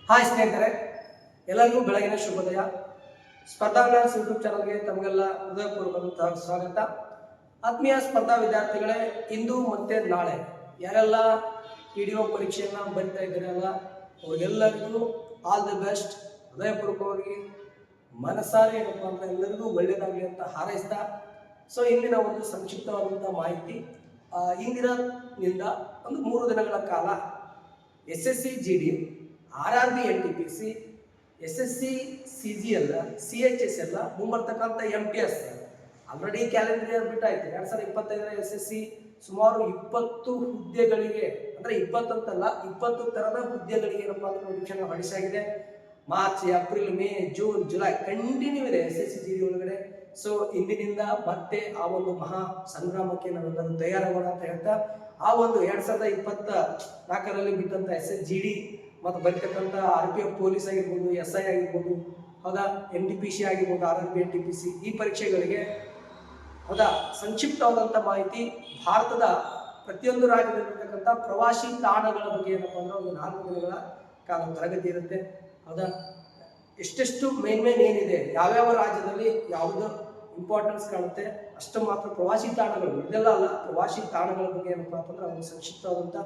Hi ಸ್ನೇಹಿತರೆ, ಎಲ್ಲರಿಗೂ ಬೆಳಗಿನ ಶುಭೋದಯ. ಸ್ಪರ್ಧಾ ಮ್ಯಾಥ್ಸ್ ಯೂಟ್ಯೂಬ್ ಚಾನಲ್ಗೆ ತಮಗೆಲ್ಲ ಹೃದಯಪೂರ್ವಕವಾದಂತಹ ಸ್ವಾಗತ. ಆತ್ಮೀಯ ಸ್ಪರ್ಧಾ ವಿದ್ಯಾರ್ಥಿಗಳೇ, ಇಂದು ಮತ್ತೆ ನಾಳೆ ಯಾರೆಲ್ಲ PDO ಪರೀಕ್ಷೆಯನ್ನು ಬರೀತಾ ಇದ್ದೀರಲ್ಲ ಅವ್ರಿಗೆಲ್ಲರಿಗೂ ಆಲ್ ದಿ ಬೆಸ್ಟ್. ಹೃದಯಪೂರ್ವಕವಾಗಿ ಮನಸಾರೆ ಏನಪ್ಪ ಅಂದ್ರೆ ಎಲ್ಲರಿಗೂ ಒಳ್ಳೆಯದಾಗಲಿ ಅಂತ ಹಾರೈಸ್ತಾ, ಸೊ ಇಂದಿನ ಒಂದು ಸಂಕ್ಷಿಪ್ತವಾದಂಥ ಮಾಹಿತಿ. ಇಂದಿನಿಂದ ಒಂದು 3 ದಿನಗಳ ಕಾಲ SSC GD, RRB NTPC, SSC CGL, CHSL ಮುಂಬರ್ತಕ್ಕಂಥ MTS ಆಲ್ರೆಡಿ ಕ್ಯಾಲೆಂಡರ್ ಇಯರ್ ಬಿಟ್ಟಾಯ್ತು. 2025ರ SSC ಸುಮಾರು 20 ಹುದ್ದೆಗಳಿಗೆ, ಅಂದರೆ 20 ಅಂತಲ್ಲ 20 ಥರದ ಹುದ್ದೆಗಳಿಗೆ ಏನಪ್ಪ ಅಂದ್ರೆ ನೋಟಿಫಿಕೇಶನ್ ಹೊರಡಿಸಾಗಿದೆ. March, April, May, June, July continue ಇದೆ SSC GD ಒಳಗಡೆ. ಸೊ ಇಂದಿನಿಂದ ಮತ್ತೆ ಆ ಒಂದು ಮಹಾ ಸಂಗ್ರಾಮಕ್ಕೆ ನಾವೆಲ್ಲರೂ ತಯಾರಾಗೋಣ ಅಂತ ಹೇಳ್ತಾ, ಆ ಒಂದು 2024ರಲ್ಲಿ ಬಿಟ್ಟಂತ SSC GD ಮತ್ತು ಬರ್ತಕ್ಕಂಥ RPF ಪೊಲೀಸ್ ಆಗಿರ್ಬೋದು, SI ಆಗಿರ್ಬೋದು, ಹೌದಾ, NTPC ಆಗಿರ್ಬೋದು, RRB NTPC ಈ ಪರೀಕ್ಷೆಗಳಿಗೆ ಹೌದಾ ಸಂಕ್ಷಿಪ್ತವಾದಂಥ ಮಾಹಿತಿ. ಭಾರತದ ಪ್ರತಿಯೊಂದು ರಾಜ್ಯದಲ್ಲಿರ್ತಕ್ಕಂಥ ಪ್ರವಾಸಿ ತಾಣಗಳ ಬಗ್ಗೆ ಏನಪ್ಪ ಅಂದ್ರೆ ಒಂದು 4 ದಿನಗಳ ಕಾಲ ತರಗತಿ ಇರುತ್ತೆ. ಹೌದಾ, ಎಷ್ಟೆಷ್ಟು ಮೇನ್ ಏನಿದೆ, ಯಾವ್ಯಾವ ರಾಜ್ಯದಲ್ಲಿ ಯಾವುದು ಇಂಪಾರ್ಟೆನ್ಸ್ ಕಾಣುತ್ತೆ ಅಷ್ಟು ಮಾತ್ರ ಪ್ರವಾಸಿ ತಾಣಗಳು, ಇದೆಲ್ಲ ಅಲ್ಲ, ಪ್ರವಾಸಿ ತಾಣಗಳ ಬಗ್ಗೆ ಏನಪ್ಪ ಅಂತಂದ್ರೆ ಒಂದು ಸಂಕ್ಷಿಪ್ತವಾದಂಥ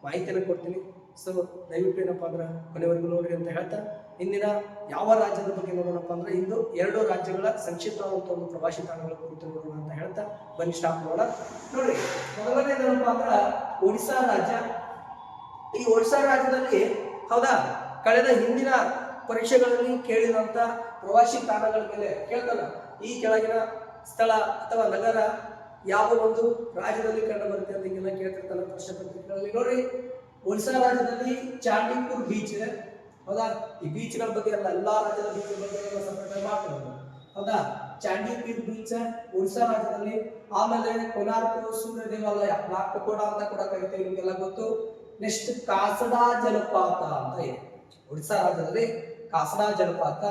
ಮಾಹಿತಿಯನ್ನು ಕೊಡ್ತೀನಿ. ಸೊ ದಯವಿಟ್ಟು ಏನಪ್ಪ ಅಂದ್ರೆ ಕೊನೆವರೆಗೂ ನೋಡ್ರಿ ಅಂತ ಹೇಳ್ತಾ, ಇಂದಿನ ಯಾವ ರಾಜ್ಯದ ಬಗ್ಗೆ ನೋಡೋಣಪ್ಪ ಅಂದ್ರೆ ಇಂದು 2 ರಾಜ್ಯಗಳ ಸಂಕ್ಷಿಪ್ತವಾದಂಥ ಒಂದು ಪ್ರವಾಸಿ ತಾಣಗಳ ಕುರಿತು ನೋಡೋಣ ಅಂತ ಹೇಳ್ತಾ ಬನ್ನಿ ಸ್ಟಾರ್ಟ್ ಮಾಡೋಣ. ನೋಡ್ರಿ, ಮೊದಲನೇದೇನಪ್ಪ ಅಂದ್ರೆ ಒಡಿಶಾ ರಾಜ್ಯ. ಈ ಒಡಿಶಾ ರಾಜ್ಯದಲ್ಲಿ ಹೌದಾ ಕಳೆದ ಹಿಂದಿನ ಪರೀಕ್ಷೆಗಳಲ್ಲಿ ಕೇಳಿದಂಥ ಪ್ರವಾಸಿ ತಾಣಗಳ ಮೇಲೆ ಕೇಳ್ತಲ್ಲ, ಈ ಕೆಳಗಿನ ಸ್ಥಳ ಅಥವಾ ನಗರ ಯಾವ ಒಂದು ರಾಜ್ಯದಲ್ಲಿ ಕಂಡು ಬರುತ್ತೆ ಅಂತ ಹಿಂಗೆಲ್ಲ ಕೇಳ್ತಿರ್ತಾನೆ ಪ್ರಶ್ನೆ ಪತ್ರಿಕೆಗಳಲ್ಲಿ. ನೋಡ್ರಿ, ಒಡಿಶಾ ರಾಜ್ಯದಲ್ಲಿ ಚಾಂಡಿಪುರ್ ಬೀಚ್ ಇದೆ. ಹೌದಾ, ಈ ಬೀಚ್ಗಳ ಬಗ್ಗೆ ಎಲ್ಲಾ ರಾಜ್ಯದ ಬೀಚ್ ಬಗ್ಗೆ ಸಪರೇಟ್ ಮಾಡ್ತಾರೆ. ಹೌದಾ, ಚಾಂಡಿಪುರ್ ಬೀಚ್ ಒಡಿಶಾ ರಾಜ್ಯದಲ್ಲಿ. ಆಮೇಲೆ ಕೊನಾರ್ಕ್ ಸೂರ್ಯ ದೇವಾಲಯ, ಬ್ಲಾಕ್ ಪಕೋಡಾ ಅಂತ ಕೂಡ ಕರಿತೀವಿ, ನಿಮಗೆಲ್ಲ ಗೊತ್ತು. ನೆಕ್ಸ್ಟ್ ಕಾಸಡಾ ಜಲಪಾತ ಅಂತ ಇದೆ ಒಡಿಶಾ ರಾಜ್ಯದಲ್ಲಿ, ಕಾಸಡಾ ಜಲಪಾತ.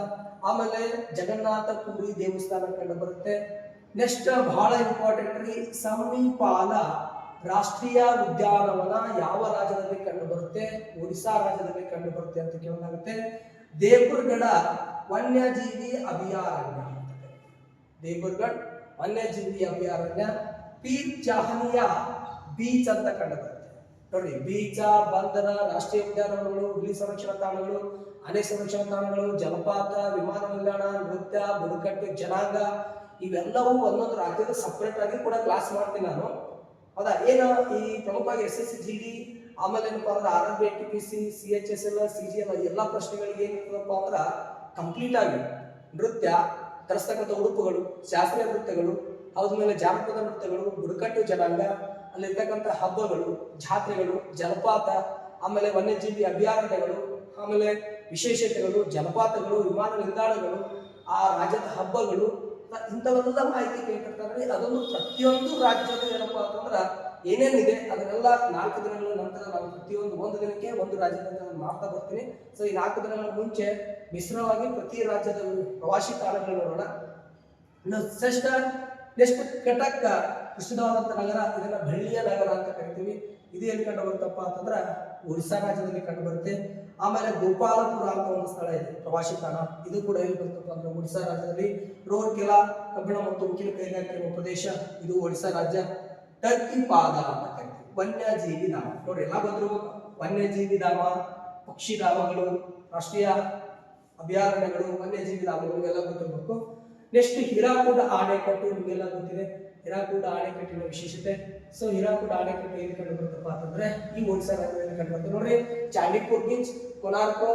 ಆಮೇಲೆ ಜಗನ್ನಾಥ ಪುರಿ ದೇವಸ್ಥಾನ ಕಂಡು ಬರುತ್ತೆ. ನೆಕ್ಸ್ಟ್ ಬಹಳ ಇಂಪಾರ್ಟೆಂಟ್ ರೀ, ಸಮೀಪಾಲ ರಾಷ್ಟ್ರೀಯ ಉದ್ಯಾನವನ ಯಾವ ರಾಜ್ಯದಲ್ಲಿ ಕಂಡು ಬರುತ್ತೆ? ಒಡಿಶಾ ರಾಜ್ಯದಲ್ಲಿ ಕಂಡು ಬರುತ್ತೆ ಅಂತ ಕೇಳಲಾಗುತ್ತೆ. ದೇವ್ಗಢ ವನ್ಯಜೀವಿ ಅಭಯಾರಣ್ಯ ಅಂತ ದೇವ್ಗಢ ವನ್ಯಜೀವಿ ಅಭಯಾರಣ್ಯ. ಪೀರ್ ಚಾಹನಿಯ ಬೀಚ್ ಅಂತ ಕಂಡು ಬರುತ್ತೆ. ನೋಡಿ, ಬೀಚ, ಬಂದರ, ರಾಷ್ಟ್ರೀಯ ಉದ್ಯಾನವನಗಳು, ಹುಲಿ ಸಂರಕ್ಷಣಾ ತಾಣಗಳು, ಅಣೆ ಸಂರಕ್ಷಣಾ ತಾಣಗಳು, ಜಲಪಾತ, ವಿಮಾನ ನಿಲ್ದಾಣ, ನೃತ್ಯ, ಬುಡಕಟ್ಟು ಜನಾಂಗ, ಇವೆಲ್ಲವೂ ಒಂದೊಂದು ರಾಜ್ಯದ ಸಪ್ರೇಟ್ ಆಗಿ ಕೂಡ ಕ್ಲಾಸ್ ಮಾಡ್ತೀನಿ ನಾನು. ಹೌದಾ, ಏನು ಈ ಪ್ರಮುಖವಾಗಿ SSC GD, ಆಮೇಲೆ ಏನಪ್ಪ ಅಂದ್ರೆ RRB NTPC, CHSL, CGL ಎಲ್ಲ ಪ್ರಶ್ನೆಗಳಿಗೆ ಏನಿರ್ತದಪ್ಪ ಅಂದ್ರೆ ಕಂಪ್ಲೀಟ್ ಆಗಿ ನೃತ್ಯ, ಧರಿಸ್ತಕ್ಕಂಥ ಉಡುಪುಗಳು, ಶಾಸ್ತ್ರೀಯ ನೃತ್ಯಗಳು, ಅದ್ರ ಮೇಲೆ ಜಾನಪದ ನೃತ್ಯಗಳು, ಬುಡಕಟ್ಟು ಜನಾಂಗ, ಅಲ್ಲಿರ್ತಕ್ಕಂಥ ಹಬ್ಬಗಳು, ಜಾತ್ರೆಗಳು, ಜಲಪಾತ, ಆಮೇಲೆ ವನ್ಯಜೀವಿ ಅಭಯಾರಣ್ಯಗಳು, ಆಮೇಲೆ ವಿಶೇಷತೆಗಳು, ಜಲಪಾತಗಳು, ವಿಮಾನ ನಿಲ್ದಾಣಗಳು, ಆ ರಾಜ್ಯದ ಹಬ್ಬಗಳು, ಇಂಥವೆಲ್ಲ ಮಾಹಿತಿ ಕೇಳ್ತಿರ್ತಾರೆ. ಅದೊಂದು ಪ್ರತಿಯೊಂದು ರಾಜ್ಯದ ಏನಪ್ಪಾ ಅಂತಂದ್ರೆ ಏನೇನಿದೆ ಅದನ್ನೆಲ್ಲ 4 ದಿನಗಳ ನಂತರ ನಾವು ಪ್ರತಿಯೊಂದು ಒಂದು ದಿನಕ್ಕೆ ಒಂದು ರಾಜ್ಯದ ಮಾಡ್ತಾ ಬರ್ತೀನಿ. ಸೊ ಈ 4 ದಿನಗಳ ಮುಂಚೆ ಮಿಶ್ರವಾಗಿ ಪ್ರತಿ ರಾಜ್ಯದ ಪ್ರವಾಸಿ ತಾಣಗಳು ನೋಡೋಣ. ನೆಕ್ಸ್ಟ್ ಕಟಕ್, ಪ್ರಸಿದ್ಧವಾದಂಥ ನಗರ, ಇದನ್ನ ಬೆಳ್ಳಿಯ ನಗರ ಅಂತ ಕರಿತೀವಿ. ಇದು ಎಲ್ಲಿ ಕಂಡು ಬರುತ್ತಪ್ಪ ಅಂತಂದ್ರೆ ಒಡಿಶಾ ರಾಜ್ಯದಲ್ಲಿ ಕಂಡು ಬರುತ್ತೆ. ಆಮೇಲೆ ಗೋಪಾಲಪುರ ಅಂತ ಒಂದು ಸ್ಥಳ ಇದೆ ಪ್ರವಾಸಿ ತಾಣ, ಇದು ಕೂಡ ಎಲ್ಲಿ ಬರುತ್ತಪ್ಪ ಅಂದ್ರೆ ಒಡಿಶಾ ರಾಜ್ಯದಲ್ಲಿ. ರೋರ್ಕೆಲಾ, ಕಬ್ಬಿಣ ಮತ್ತು ಉಕ್ಕಿನ ಕೈಗಾರಿಕೆ ಪ್ರದೇಶ, ಇದು ಒಡಿಶಾ ರಾಜ್ಯ. ಟರ್ಕಿ ಪಾದ ಅಂತ ಕರಿತೀವಿ, ವನ್ಯಜೀವಿ ಧಾಮ. ನೋಡಿ, ಎಲ್ಲ ಬಂದ್ರು, ವನ್ಯಜೀವಿ ಧಾಮ, ಪಕ್ಷಿಧಾಮಗಳು, ರಾಷ್ಟ್ರೀಯ ಅಭಯಾರಣ್ಯಗಳು, ವನ್ಯಜೀವಿ ಧಾಮಗಳು ಎಲ್ಲ ಗೊತ್ತಿರಬೇಕು. ನೆಕ್ಸ್ಟ್ ಹಿರಾಕೂಡ ಅಣೆಕಟ್ಟು, ನಿಮಗೆಲ್ಲ ಗೊತ್ತಿದೆ ಹಿರಾಕೂಡ ಅಣೆಕಟ್ಟಿನ ವಿಶೇಷತೆ. ಸೊ ಹಿರಾಕೂಡ ಅಣೆಕಟ್ಟು ಎಲ್ಲಿ ಕಂಡು ಬರುತ್ತಪ್ಪ ಅಂತಂದ್ರೆ ಈ ಒಡಿಶಾ ರಾಜ್ಯದಲ್ಲಿ ಕಂಡು ಬರುತ್ತೆ. ನೋಡ್ರಿ, ಚಾಂಡಿಪುರ್ ಬೀಚ್, ಕೊನಾರ್ಕ್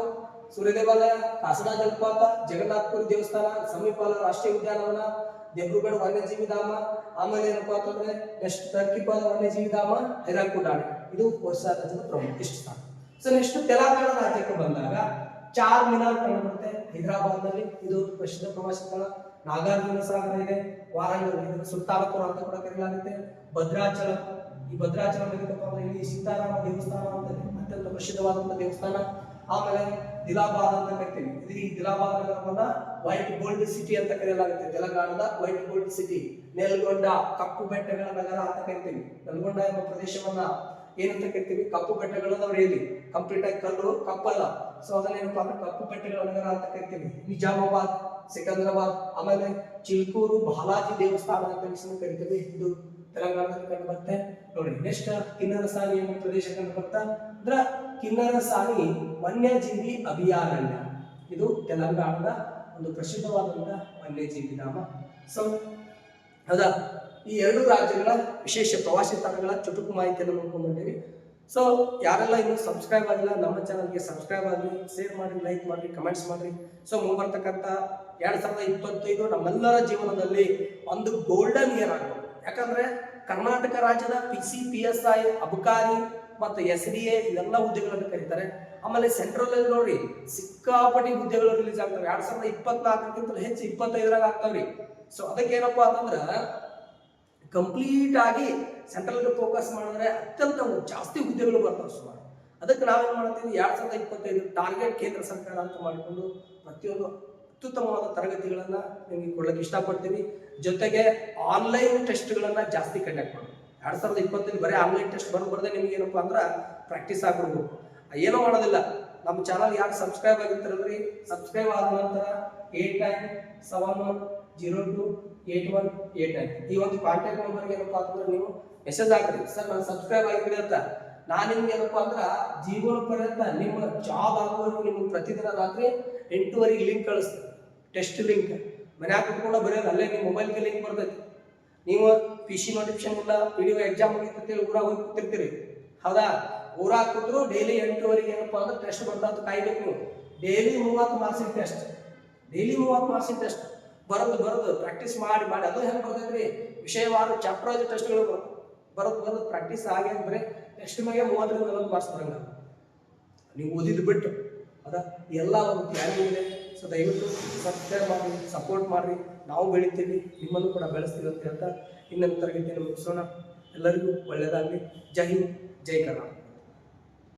ಸೂರ್ಯ ದೇವಾಲಯ, ಕಾಸಡಾ ಜಲಪಾತ, ಜಗನ್ನಾಥಪುರಿ ದೇವಸ್ಥಾನ, ಸಮೀಪಾಲ ರಾಷ್ಟ್ರೀಯ ಉದ್ಯಾನವನ, ದೇವ್ಗಢ ವನ್ಯಜೀವಿ ಧಾಮ, ಆಮೇಲೆ ಏನಪ್ಪಾ ಅಂತಂದ್ರೆ ನೆಕ್ಸ್ಟ್ ಟರ್ಕಿಪಾದ ವನ್ಯಜೀವಿ ಧಾಮ, ಹಿರಾಕೂಡ ಅಣೆಕಟ್ಟು, ಇದು ಒಡಿಶಾ ರಾಜ್ಯದ ಪ್ರಮುಖ ಇಷ್ಟು ಸ್ಥಾನ. ಸೊ ನೆಕ್ಸ್ಟ್ ತೆಲಂಗಾಣ ರಾಜ್ಯಕ್ಕೆ ಬಂದಾಗ ಚಾರ್ ಮಿನಾರ್ ಕಂಡು ಬರುತ್ತೆ ಹೈದರಾಬಾದ್ ನಲ್ಲಿ, ಇದು ಪ್ರಸಿದ್ಧ ಪ್ರವಾಸಿ ಸ್ಥಳ. ನಾಗಾರ್ಜುನ ಸಾಗರ ಇದೆ, ವಾರಂಗಲ್, ಇದನ್ನು ಸುಲ್ತಾನಪುರ ಅಂತ ಕೂಡ ಕರೆಯಲಾಗುತ್ತೆ. ಭದ್ರಾಚಲ, ಈ ಭದ್ರಾಚಲ ಇಲ್ಲಿ ಸೀತಾರಾಮ ದೇವಸ್ಥಾನ ಅಂತ ಅತ್ಯಂತ ಪ್ರಸಿದ್ಧವಾದಂತಹ ದೇವಸ್ಥಾನ. ಆಮೇಲೆ ದಿಲಾಬಾದ್ ಅಂತ ಕರಿತೀವಿ, ಇದು ಈ ದಿಲಾಬಾದ್ ನಗರವನ್ನ ವೈಟ್ ಗೋಲ್ಡ್ ಸಿಟಿ ಅಂತ ಕರೆಯಲಾಗುತ್ತೆ. ತೆಲಂಗಾಣದ ವೈಟ್ ಗೋಲ್ಡ್ ಸಿಟಿ. ನೆಲ್ಗೊಂಡ, ಕಪ್ಪು ಬೆಟ್ಟಗಳ ನಗರ ಅಂತ ಕರಿತೀವಿ. ನೆಲ್ಗೊಂಡ ಎಂಬ ಪ್ರದೇಶವನ್ನ ಏನಂತ ಕರಿತೀವಿ? ಕಪ್ಪು ಬೆಟ್ಟಗಳು ನೋಡಿ, ಇಲ್ಲಿ ಕಂಪ್ಲೀಟ್ ಆಗಿ ಕಲ್ಲು ಕಪ್ಪಲ್ಲ. ಸೊ ಅದನ್ನೇನಪ್ಪ ಅಂದ್ರೆ ಕಪ್ಪು ಪಟ್ಟೆಗಳ ನಗರ ಅಂತ ಕರಿತೀವಿ. ನಿಜಾಮಾಬಾದ್, ಸಿಕಂದ್ರಾಬಾದ್, ಆಮೇಲೆ ಚಿಲ್ಕೂರು ಬಾಲಾಜಿ ದೇವಸ್ಥಾನ ಅಂತ ಕರಿತೀವಿ. ಇದು ತೆಲಂಗಾಣದಲ್ಲಿ ಕಂಡು ಬರುತ್ತೆ ನೋಡಿ. ನೆಕ್ಸ್ಟ್ ಕಿನ್ನರಸಾನಿ ಎಂಬ ಪ್ರದೇಶ ಕಂಡು ಬರ್ತಾ ಅಂದ್ರ ಕಿನ್ನರಸಾನಿ ವನ್ಯಜೀವಿ ಅಭಯಾರಣ್ಯ. ಇದು ತೆಲಂಗಾಣದ ಒಂದು ಪ್ರಸಿದ್ಧವಾದಂತಹ ವನ್ಯಜೀವಿ ಧಾಮ. ಸೊ ಹೌದಾ, ಈ ಎರಡು ರಾಜ್ಯಗಳ ವಿಶೇಷ ಪ್ರವಾಸಿ ತಾಣಗಳ ಚುಟುಕು ಮಾಹಿತಿಯನ್ನು ನೋಡ್ಕೊಂಡಿದ್ದೀವಿ. ಸೊ ಯಾರೆಲ್ಲ ಇನ್ನೂ ಸಬ್ಸ್ಕ್ರೈಬ್ ಆಗಿಲ್ಲ ನಮ್ಮ ಚಾನಲ್ಗೆ ಸಬ್ಸ್ಕ್ರೈಬ್ ಆಗಲಿ, ಶೇರ್ ಮಾಡಿ, ಲೈಕ್ ಮಾಡಿ, ಕಮೆಂಟ್ಸ್ ಮಾಡಿ. ಸೊ ಮುಂಬರ್ತಕ್ಕಂಥ 2025 ನಮ್ಮೆಲ್ಲರ ಜೀವನದಲ್ಲಿ ಒಂದು ಗೋಲ್ಡನ್ ಇಯರ್ ಆಗಬೇಕು. ಯಾಕಂದ್ರೆ ಕರ್ನಾಟಕ ರಾಜ್ಯದ PCPSI, ಅಬಕಾರಿ ಮತ್ತು SDA ಇವೆಲ್ಲ ಹುದ್ದೆಗಳನ್ನು ಕರೀತಾರೆ. ಆಮೇಲೆ ಸೆಂಟ್ರಲ್ ಅಲ್ಲಿ ನೋಡ್ರಿ ಸಿಕ್ಕಾಪಟ್ಟಿ ಹುದ್ದೆಗಳು ರಿಲೀಸ್ ಆಗ್ತವೆ. 2024 ಹೆಚ್ಚು 25 ಆಗ್ತಾವ್ರಿ. ಸೊ ಅದಕ್ಕೆ ಏನಪ್ಪಾ ಅಂತಂದ್ರ ಕಂಪ್ಲೀಟ್ ಆಗಿ ಸೆಂಟ್ರಲ್ ಫೋಕಸ್ ಮಾಡಿದ್ರೆ ಅತ್ಯಂತ ಜಾಸ್ತಿ ಹುದ್ದೆಗಳು ಬರ್ತಾವೆ ಸುಮಾರು. ಅದಕ್ಕೆ ನಾವೇನ್ ಮಾಡ್ತೀವಿ, 2025 ಟಾರ್ಗೆಟ್ ಕೇಂದ್ರ ಸರ್ಕಾರ ಅಂತ ಮಾಡಿಕೊಂಡು ಪ್ರತಿಯೊಂದು ಅತ್ಯುತ್ತಮವಾದ ತರಗತಿಗಳನ್ನ ನಿಮಗೆ ಕೊಡ್ಲಿಕ್ಕೆ ಇಷ್ಟಪಡ್ತೀವಿ. ಜೊತೆಗೆ ಆನ್ಲೈನ್ ಟೆಸ್ಟ್ಗಳನ್ನ ಜಾಸ್ತಿ ಕಂಡಕ್ಟ್ ಮಾಡೋದು. 2025 ಬರೀ ಆನ್ಲೈನ್ ಟೆಸ್ಟ್ ಬರದೆ ನಿಮ್ಗೆ ಏನಪ್ಪಾ ಅಂದ್ರೆ ಪ್ರಾಕ್ಟೀಸ್ ಆಗ್ಬಿಡ್ಬೇಕು. ಏನೋ ಮಾಡೋದಿಲ್ಲ. ನಮ್ಮ ಚಾನಲ್ ಯಾರು ಸಬ್ಸ್ಕ್ರೈಬ್ ಆಗಿರ್ತಾರಲ್ರಿ, ಸಬ್ಸ್ಕ್ರೈಬ್ ಆದ ನಂತರ 8971028189 ಈ ಒಂದು ಕಾಂಟ್ಯಾಕ್ಟ್ ನಂಬರ್ಗೆ ಏನಪ್ಪಾ ಅಂತಂದ್ರೆ ನೀವು ಮೆಸೇಜ್ ಹಾಕ್ರಿ, ಸರ್ ನಾನು ಸಬ್ಸ್ಕ್ರೈಬ್ ಆಗಿರ್ರಿ ಅಂತ. ನಾನು ನಿಮ್ಗೆ ಏನಪ್ಪಾ ಅಂದ್ರೆ ಜೀವನ ಪರ್ಯಂತ ನಿಮ್ಮ ಜಾಬ್ ಆಗುವವರೆಗೂ ನಿಮ್ಗೆ ಪ್ರತಿದಿನ ರಾತ್ರಿ 8:30 ಲಿಂಕ್ ಕಳಿಸ್ತೀನಿ. ಟೆಸ್ಟ್ ಲಿಂಕ್ ಮನ್ಯಾಗ ಕುತ್ಕೊಂಡು ಬರೆಯೋದು, ಅಲ್ಲೇ ನಿಮ್ಮ ಮೊಬೈಲ್ಗೆ ಲಿಂಕ್ ಬರ್ತೈತಿ. ನೀವು PC ನೋಟಿಫಿಕೇಶನ್ ಇಲ್ಲ, PDO ಎಕ್ಸಾಮ್ ಮುಗಿತೇಳಿ ಊರಾಗ ಹೋಗಿ ಕೂತಿರ್ತೀರಿ. ಹೌದಾ, ಊರಾಗ ಕೂತ್ರು ಡೈಲಿ 8:30 ಏನಪ್ಪಾ ಅಂದ್ರೆ ಟೆಸ್ಟ್ ಬರ್ತಾ ಅಂತ ಕಾಯ್ಬೇಕು ನೀವು. ಡೈಲಿ 30 ಮಾರ್ಕ್ಸಿನ ಟೆಸ್ಟ್, ಡೈಲಿ 30 ಮಾರ್ಕ್ಸಿನ ಟೆಸ್ಟ್ ಬರೋದು ಪ್ರಾಕ್ಟೀಸ್ ಮಾಡಿ ಅದು ಹೆಂಗೆ ಬರ್ತೈತ್ರಿ, ವಿಷಯವಾರು ಚಾಪ್ಟರ್ ವೈಸ್ ಟೆಸ್ಟ್ಗಳು ಬರೋದು ಪ್ರಾಕ್ಟೀಸ್ ಆಗಿ ಬರೀ ಟೆಸ್ಟ್ ಮೇಲೆ 30-40 ಮಾರ್ಕ್ಸ್ ಬರಂಗ ನೀವು ಓದಿದ್ದು ಬಿಟ್ಟು. ಹೌದಾ, ಎಲ್ಲ ಒಂದು ಪ್ಲಾನಿಂಗ್ ಇದೆ. ಸೊ ದಯವಿಟ್ಟು ಸಬ್ಸ್ಕ್ರೈಬ್ ಮಾಡಿ, ಸಪೋರ್ಟ್ ಮಾಡಿರಿ. ನಾವು ಬೆಳಿತೀವಿ, ನಿಮ್ಮನ್ನು ಕೂಡ ಬೆಳೆಸ್ತೀವಿ ಅಂತ ಹೇಳ್ತಾ ಇನ್ನೊಂದು ತರಗತಿಯನ್ನು ಮುಗಿಸೋಣ. ಎಲ್ಲರಿಗೂ ಒಳ್ಳೆಯದಾಗಲಿ. ಜೈ ಹಿಂದ್, ಜೈ ಕರ್ನಾಟಕ.